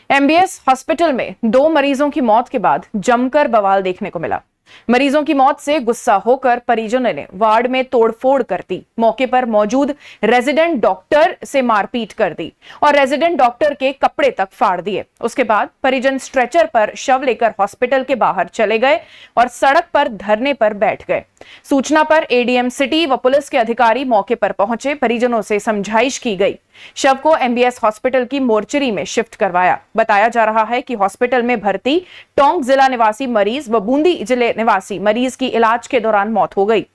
MBS hospital में 2 मरीजों की मौत के बाद जमकर बवाल देखने को मिला। मरीजों की मौत से गुस्सा होकर परिजनों ने वार्ड में तोड़फोड़ कर दी, मौके पर मौजूद रेजिडेंट डॉक्टर से मारपीट कर दी और रेजिडेंट डॉक्टर के कपड़े तक फाड़ दिए। उसके बाद परिजन स्ट्रेचर पर शव लेकर हॉस्पिटल के बाहर चले गए और सड़क पर धरने पर बैठ गए। सूचना पर एडीएम सिटी व पुलिस के अधिकारी मौके पर पहुंचे। परिजनों से समझाइश की गई। शव को एमबीएस हॉस्पिटल की मोर्चरी में शिफ्ट करवाया। बताया जा रहा है कि हॉस्पिटल में भर्ती टोंक जिला निवासी मरीज व बूंदी जिले निवासी मरीज की इलाज के दौरान मौत हो गई।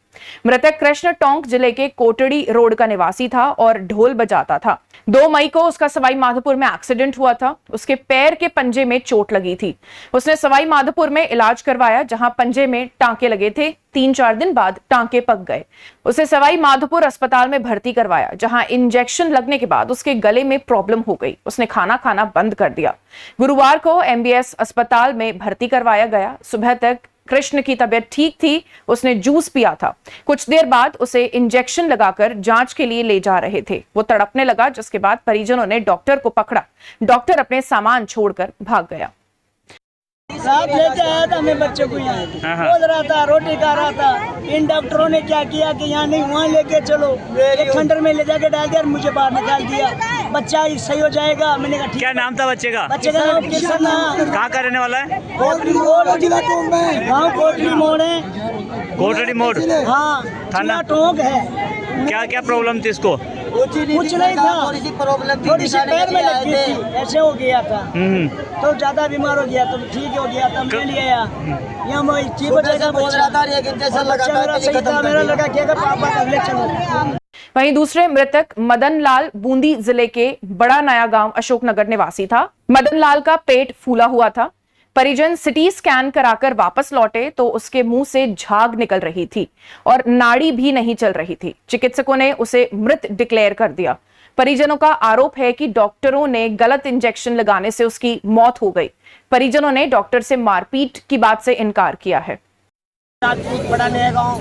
मृतक कृष्ण टोंक जिले के कोटड़ी रोड का निवासी था और ढोल बजाता था। 2 मई को उसका सवाई माधोपुर में एक्सीडेंट हुआ था। उसके पैर के पंजे में चोट लगी थी। उसने सवाई माधोपुर में इलाज करवाया, जहां पंजे में टांके लगे थे। 3-4 दिन बाद टांके पक गए। उसे सवाई माधोपुर अस्पताल में भर्ती करवाया, जहां इंजेक्शन लगने के बाद उसके गले में प्रॉब्लम हो गई। उसने खाना खाना बंद कर दिया। गुरुवार को एमबीएस अस्पताल में भर्ती करवाया गया। सुबह तक कृष्ण की तबीयत ठीक थी। उसने जूस पिया था। कुछ देर बाद उसे इंजेक्शन लगाकर जांच के लिए ले जा रहे थे। वो तड़पने लगा, जिसके बाद परिजनों ने डॉक्टर को पकड़ा। डॉक्टर अपने सामान छोड़कर भाग गया। साहब लेके आया था मैं बच्चे को यहाँ बोल रहा था, रोटी खा रहा था। इन डॉक्टरों ने क्या किया कि यहाँ नहीं वहाँ लेके चलो, एक खंडर में ले जाके डाल दिया और मुझे बाहर निकाल दिया। बच्चा सही हो जाएगा। मैंने कहा क्या नाम था बच्चे का? बच्चे का नाम किशन है। कहाँ का रहने वाला है? कोटड़ी मोड़, गाँव कोटड़ी मोड़ है। कोटड़ी मोड़, हाँ, थाना टोंक है। क्या क्या प्रॉब्लम थी इसको? कुछ नहीं था, थोड़ी सी पैर में लगी थी, ऐसे हो गया था। तो ज्यादा बीमार हो गया तो ठीक हो गया था। मैं ले आया यहाँ बोल रहा था मेरा लड़का क्या पापा कर ले चलो। वहीं दूसरे मृतक मदन लाल बूंदी जिले के बड़ा नया गांव अशोकनगर निवासी था। मदन लाल का पेट फूला हुआ था। परिजन सिटी स्कैन कराकर वापस लौटे तो उसके मुंह से झाग निकल रही थी और नाड़ी भी नहीं चल रही थी। चिकित्सकों ने उसे मृत डिक्लेयर कर दिया। परिजनों का आरोप है कि डॉक्टरों ने गलत इंजेक्शन लगाने से उसकी मौत हो गई। परिजनों ने डॉक्टर से मारपीट की बात से इनकार किया है। बड़ा नया गाँव,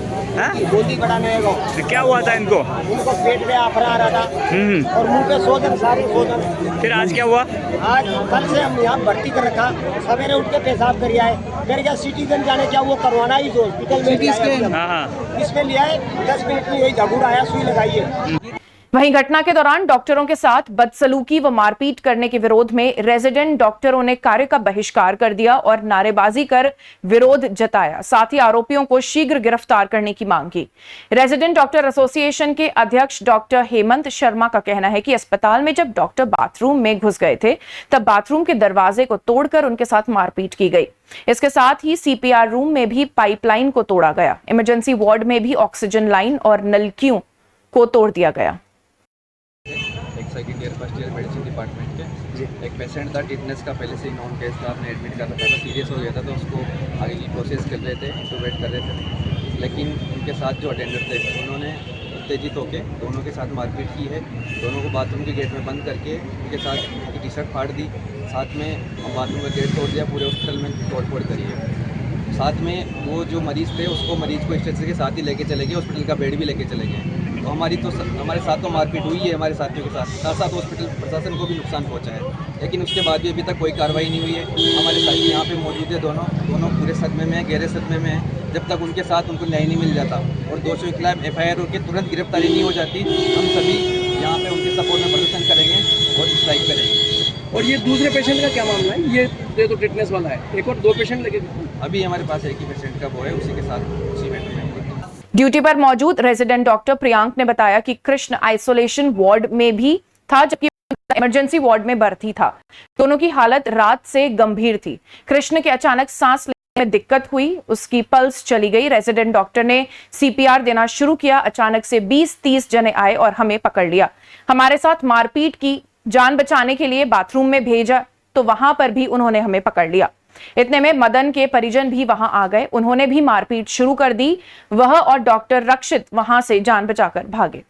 बूंदी बड़ा नया गाँव। क्या हुआ था इनको? उनको पेट में आफरा आ रहा था और मुंह पे सोजन, सारी सोजन। फिर आज क्या हुआ? आज कल से हम यहाँ भर्ती कर रखा। सवेरे उठ के पेशाब कर आए। फिर क्या सिटीजन जाने क्या वो करवाना ही जो हॉस्पिटल में इसमें लिया है। 10 मिनट में यही झगूड़ आया, सुई लगाई है। वहीं घटना के दौरान डॉक्टरों के साथ बदसलूकी व मारपीट करने के विरोध में रेजिडेंट डॉक्टरों ने कार्य का बहिष्कार कर दिया और नारेबाजी कर विरोध जताया। साथ ही आरोपियों को शीघ्र गिरफ्तार करने की मांग की। रेजिडेंट डॉक्टर एसोसिएशन के अध्यक्ष डॉक्टर हेमंत शर्मा का कहना है कि अस्पताल में जब डॉक्टर बाथरूम में घुस गए थे तब बाथरूम के दरवाजे को तोड़कर उनके साथ मारपीट की गई। इसके साथ ही सीपीआर रूम में भी पाइपलाइन को तोड़ा गया। इमरजेंसी वार्ड में भी ऑक्सीजन लाइन और नलकियों को तोड़ दिया गया। Second year first year medicine department के एक पेशेंट था, टिटनेस का पहले से ही नॉन केस था। आपने एडमिट कर रखा था, सीरियस हो गया था तो उसको आगे की प्रोसेस कर रहे थे, इंटूबेट कर रहे थे। लेकिन उनके साथ जो अटेंडर थे उन्होंने उत्तेजित होकर दोनों के साथ मारपीट की है। दोनों को बाथरूम के गेट में बंद करके उनके साथ उनकी टी शर्ट फाड़ दी। साथ में बाथरूम का गेट तोड़ दिया। पूरे हॉस्पिटल में तोड़फोड़ करी है। साथ में वो जो मरीज़ थे उसको मरीज़ को स्ट्रेचर के साथ ही लेके चले गए। हॉस्पिटल का बेड भी लेके चले गए। तो हमारे साथ तो मारपीट हुई है हमारे साथियों के साथ हॉस्पिटल प्रशासन को भी नुकसान पहुंचा है। लेकिन उसके बाद भी अभी तक कोई कार्रवाई नहीं हुई है। हमारे साथी यहाँ पे मौजूद है, दोनों पूरे सदमे में है, गहरे सदमे में है। जब तक उनके साथ उनको न्याय नहीं मिल जाता और दोषियों के खिलाफ FIR होकर तुरंत गिरफ्तारी नहीं हो जाती, हम सभी यहाँ पे उनके सपोर्ट में प्रदर्शन करेंगे और स्ट्राइक करेंगे। और ये दूसरे पेशेंट का क्या मामला है? ये तो टिटनेस वाला है, एक और 2 पेशेंट लगे। अभी हमारे पास एक ही पेशेंट का वो है, उसी के साथ उसी बेड में। ड्यूटी पर मौजूद रेजिडेंट डॉक्टर प्रियांक ने बताया कि कृष्ण आइसोलेशन वार्ड में भी था जबकि इमरजेंसी वार्ड में भर्ती था। दोनों की हालत रात से गंभीर थी। कृष्ण के अचानक सांस लेने में दिक्कत हुई, उसकी पल्स चली गई। रेजिडेंट डॉक्टर ने CPR देना शुरू किया। अचानक से 20-30 जने आए और हमें पकड़ लिया। हमारे साथ मारपीट की। जान बचाने के लिए बाथरूम में भेजा तो वहां पर भी उन्होंने हमें पकड़ लिया। इतने में मदन के परिजन भी वहां आ गए। उन्होंने भी मारपीट शुरू कर दी। वह और डॉक्टर रक्षित वहां से जान बचाकर भागे।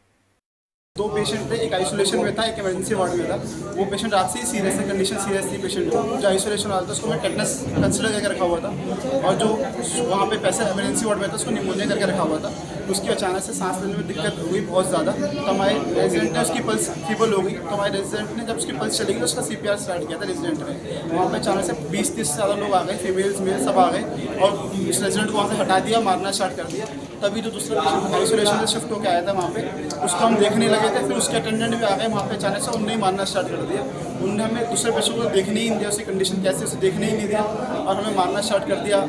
2 पेशेंट थे, एक आइसोलेशन में था, एक इमरजेंसी वार्ड में था। वो पेशेंट रात से ही सीरियस है, कंडीशन सीरियस थी पेशेंट की। जो आइसोलेशन वाला था उसको मैं टेटनस कंसिडर करके रखा हुआ था और जो वहाँ पे पैसे इमरजेंसी वार्ड में था उसको निमोनिया करके रखा हुआ था। उसकी अचानक से सांस लेने में दिक्कत हुई बहुत ज़्यादा। तो हमारे रेजिडेंट ने उसकी पल्स फीबल हो गई, तो हमारे रेजिडेंट ने जब उसकी पल्स चली गई तो उसका CPR स्टार्ट किया था रेजिडेंट ने। वहाँ पे अचानक से 20-30 से ज़्यादा लोग आ गए, फीमेल्स मेल सब आ गए और इस रेजिडेंट को वहाँ से हटा दिया, मारना स्टार्ट कर दिया। तभी जो दूसरा पेशेंट आइसोलेशन से शिफ्ट होकर आया था वहाँ पे, उसको हम देखने लगे थे, फिर उसके अटेंडेंट भी आ गए वहाँ पे अचानक से, उनने ही मारना स्टार्ट कर दिया। उनने हमें दूसरे पेशेंट को देखने ही नहीं दिया, उसकी कंडीशन कैसे उसे देखने ही नहीं दिया और हमें मारना स्टार्ट कर दिया।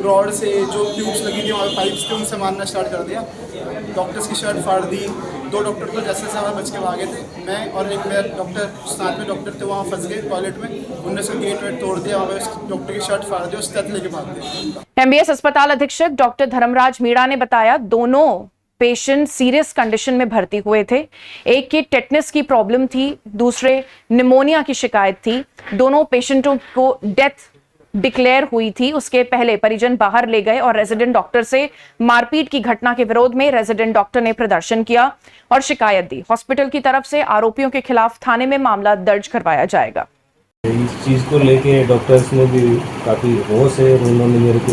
रॉड से जो ट्यूब्स लगी थी वहाँ पे पाइप्स थे उनसे मारना स्टार्ट कर दिया। डॉक्टर्स की शर्ट फाड़ दी। 2 डॉक्टर तो जैसे जैसे हमें बच के भागे थे, मैं और एक मेरा डॉक्टर, साथ में डॉक्टर थे, वहाँ फंस गए टॉयलेट में। उनने से गेट वेट तोड़ दिया, वहाँ पे डॉक्टर की शर्ट फाड़ दी, उस तक लेके भाग गए। MBS अस्पताल अधीक्षक डॉक्टर धर्मराज मीणा ने बताया, दोनों पेशेंट सीरियस कंडीशन में भर्ती हुए थे। एक की टेटनस की प्रॉब्लम थी, दूसरे निमोनिया की शिकायत थी। दोनों पेशेंटों को डेथ डिक्लेयर हुई थी। उसके पहले परिजन बाहर ले गए और रेजिडेंट डॉक्टर से मारपीट की घटना के विरोध में रेजिडेंट डॉक्टर ने प्रदर्शन किया और शिकायत दी। हॉस्पिटल की तरफ से आरोपियों के खिलाफ थाने में मामला दर्ज करवाया जाएगा। इस चीज़ को लेके डॉक्टर्स ने भी काफ़ी रोष है। उन्होंने मेरे को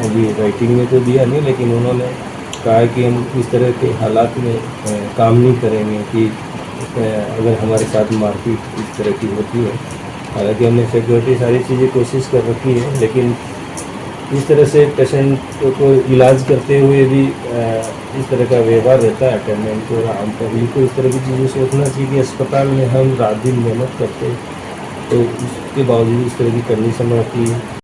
अभी राइटिंग में तो दिया नहीं, लेकिन उन्होंने कहा है कि हम इस तरह के हालात में काम नहीं करेंगे कि अगर हमारे साथ मारपीट इस तरह की होती है। हालांकि हमने सिक्योरिटी सारी चीज़ें कोशिश कर रखी है, लेकिन इस तरह से पेशेंट को इलाज करते हुए भी इस तरह का व्यवहार रहता है अटेंडेंट को। आम पब्लिक को इस तरह की चीज़ें सोचना चाहिए कि अस्पताल में हम रात दिन मेहनत करते हैं, तो उसके बावजूद इस तरह की कंडीशन रहती है।